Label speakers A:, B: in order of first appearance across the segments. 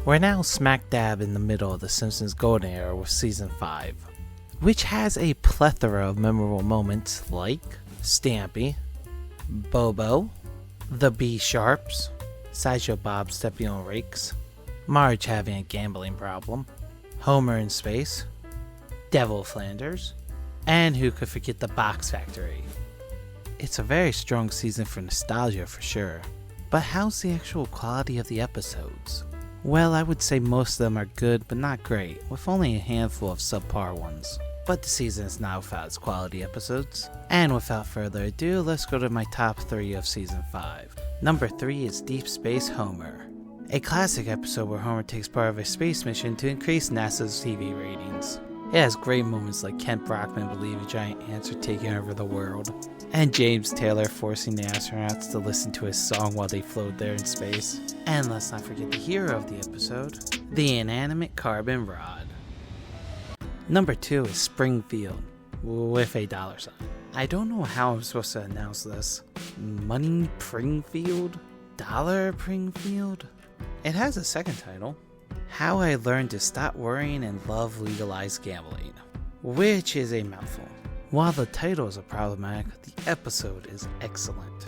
A: We're now smack dab in the middle of the Simpsons golden era with season 5, which has a plethora of memorable moments like Stampy, Bobo, the B-Sharps, Sideshow Bob stepping on rakes, Marge having a gambling problem, Homer in space, Devil Flanders, and who could forget the Box Factory. It's a very strong season for nostalgia for sure, but how's the actual quality of the episodes? Well, I would say most of them are good but not great, with only a handful of subpar ones. But the season is not without its quality episodes. And without further ado, let's go to my top 3 of season 5. Number 3 is Deep Space Homer, a classic episode where Homer takes part of a space mission to increase NASA's TV ratings. It has great moments like Kent Brockman believing giant ants are taking over the world, and James Taylor forcing the astronauts to listen to his song while they float there in space. And let's not forget the hero of the episode, the inanimate carbon rod. Number 2 is Springfield, with a $sign. I don't know how I'm supposed to announce this. Money Pringfield? Dollar Pringfield? It has a second title. How I Learned to Stop Worrying and Love Legalized Gambling, which is a mouthful. While the title is problematic, the episode is excellent.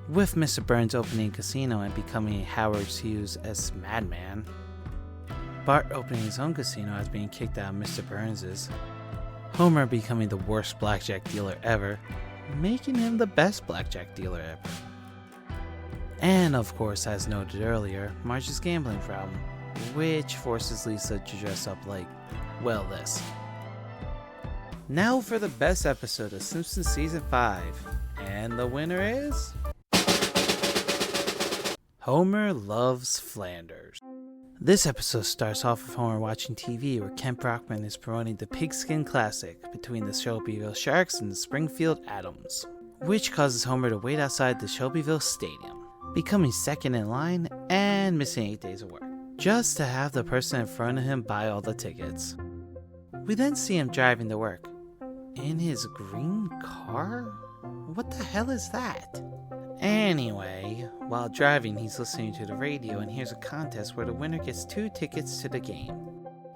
A: With Mr. Burns opening a casino and becoming a Howard Hughes-esque madman, Bart opening his own casino as being kicked out of Mr. Burns's, Homer becoming the worst blackjack dealer ever, making him the best blackjack dealer ever. And of course, as noted earlier, Marge's gambling problem, which forces Lisa to dress up like, well, this. Now for the best episode of Simpsons Season 5, and the winner is... Homer Loves Flanders. This episode starts off with Homer watching TV where Kent Brockman is promoting the Pigskin Classic between the Shelbyville Sharks and the Springfield Atoms, which causes Homer to wait outside the Shelbyville Stadium, becoming second in line and missing 8 days of work, just to have the person in front of him buy all the tickets. We then see him driving to work. In his green car? What the hell is that? Anyway, while driving, he's listening to the radio and hears a contest where the winner gets 2 tickets to the game.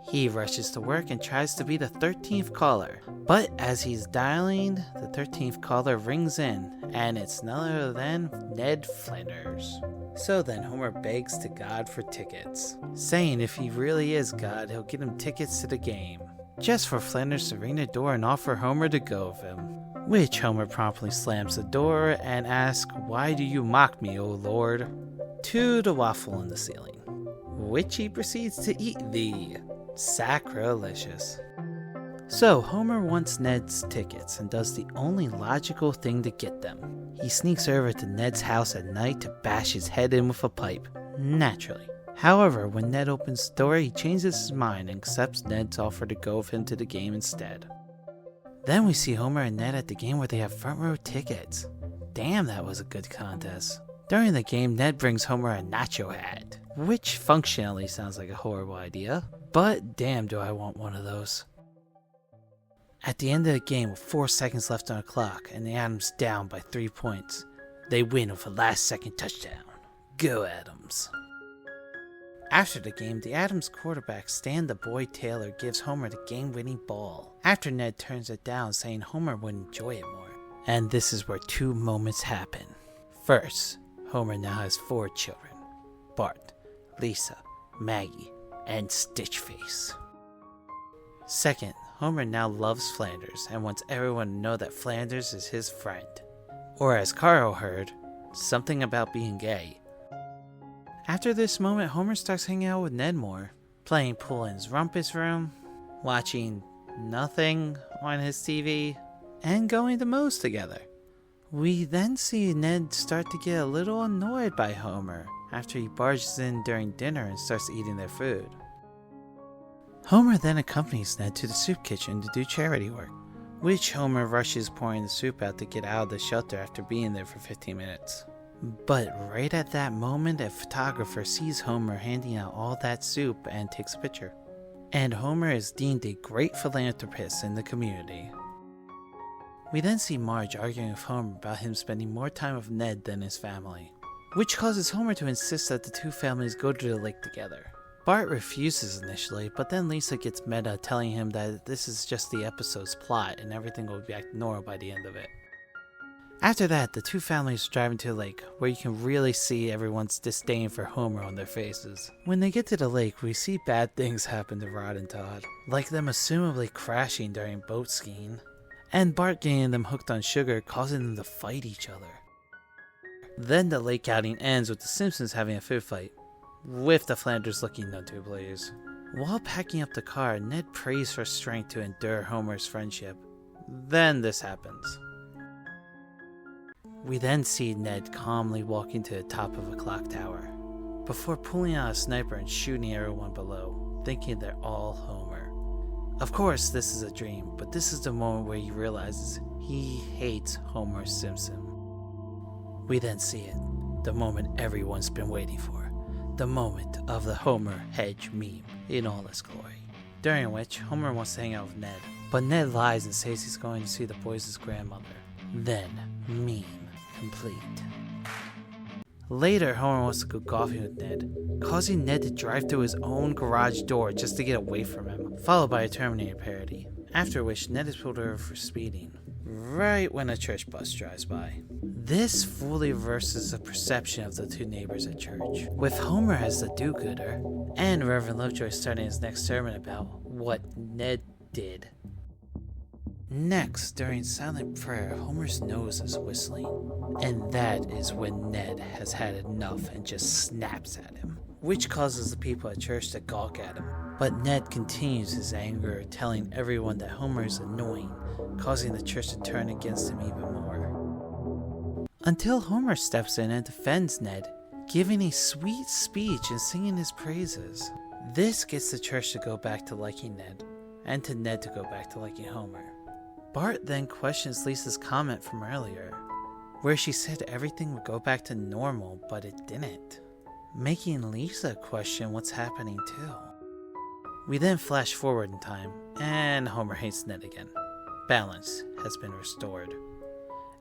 A: He rushes to work and tries to be the 13th caller, but as he's dialing, the 13th caller rings in, and it's none other than Ned Flanders. So then Homer begs to God for tickets, saying if he really is God, he'll get him tickets to the game, just for Flanders to ring the door and offer Homer to go with him. Which Homer promptly slams the door and asks, "Why do you mock me, O Lord?" to the waffle in the ceiling, which he proceeds to eat the sacrilegious. So Homer wants Ned's tickets and does the only logical thing to get them. He sneaks over to Ned's house at night to bash his head in with a pipe, naturally. However, when Ned opens the door, he changes his mind and accepts Ned's offer to go with him to the game instead. Then we see Homer and Ned at the game where they have front row tickets. Damn, that was a good contest. During the game, Ned brings Homer a nacho hat, which functionally sounds like a horrible idea, but damn do I want one of those. At the end of the game with 4 seconds left on the clock and the Adams down by 3 points, they win with a last second touchdown. Go Adams. After the game, the Adams quarterback Stan the Boy Taylor gives Homer the game-winning ball, after Ned turns it down saying Homer would enjoy it more. And this is where 2 moments happen. First, Homer now has 4 children: Bart, Lisa, Maggie, and Stitchface. Second, Homer now loves Flanders and wants everyone to know that Flanders is his friend. Or as Carl heard, something about being gay. After this moment, Homer starts hanging out with Ned more, playing pool in his rumpus room, watching nothing on his TV, and going to Moe's together. We then see Ned start to get a little annoyed by Homer after he barges in during dinner and starts eating their food. Homer then accompanies Ned to the soup kitchen to do charity work, which Homer rushes pouring the soup out to get out of the shelter after being there for 15 minutes. But right at that moment, a photographer sees Homer handing out all that soup and takes a picture. And Homer is deemed a great philanthropist in the community. We then see Marge arguing with Homer about him spending more time with Ned than his family, which causes Homer to insist that the 2 families go to the lake together. Bart refuses initially, but then Lisa gets meta, telling him that this is just the episode's plot and everything will be back to normal by the end of it. After that, the two families drive into a lake, where you can really see everyone's disdain for Homer on their faces. When they get to the lake, we see bad things happen to Rod and Todd, like them assumably crashing during boat skiing, and Bart getting them hooked on sugar, causing them to fight each other. Then the lake outing ends with the Simpsons having a food fight, with the Flanders looking no two players. While packing up the car, Ned prays for strength to endure Homer's friendship. Then this happens. We then see Ned calmly walking to the top of a clock tower, before pulling out a sniper and shooting everyone below, thinking they're all Homer. Of course, this is a dream, but this is the moment where he realizes he hates Homer Simpson. We then see it, the moment everyone's been waiting for, the moment of the Homer hedge meme in all its glory, during which Homer wants to hang out with Ned, but Ned lies and says he's going to see the boys' grandmother. Then, meme complete. Later, Homer wants to go golfing with Ned, causing Ned to drive through his own garage door just to get away from him, followed by a Terminator parody, after which Ned is pulled over for speeding, right when a church bus drives by. This fully reverses the perception of the two neighbors at church, with Homer as the do-gooder, and Reverend Lovejoy starting his next sermon about what Ned did. Next, during silent prayer, Homer's nose is whistling, and that is when Ned has had enough and just snaps at him, which causes the people at church to gawk at him. But Ned continues his anger, telling everyone that Homer is annoying, causing the church to turn against him even more. Until Homer steps in and defends Ned, giving a sweet speech and singing his praises. This gets the church to go back to liking Ned, and to Ned to go back to liking Homer. Bart then questions Lisa's comment from earlier, where she said everything would go back to normal, but it didn't, making Lisa question what's happening too. We then flash forward in time, and Homer hates Ned again. Balance has been restored.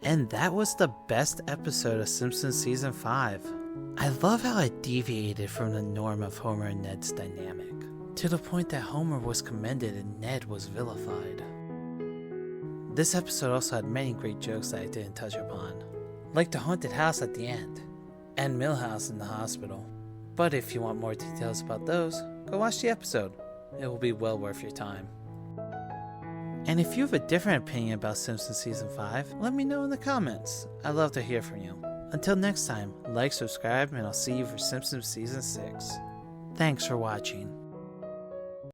A: And that was the best episode of Simpsons Season 5. I love how it deviated from the norm of Homer and Ned's dynamic, to the point that Homer was commended and Ned was vilified. This episode also had many great jokes that I didn't touch upon, like the haunted house at the end, and Milhouse in the hospital. But if you want more details about those, go watch the episode. It will be well worth your time. And if you have a different opinion about Simpsons Season 5, let me know in the comments. I'd love to hear from you. Until next time, like, subscribe, and I'll see you for Simpsons Season 6. Thanks for watching.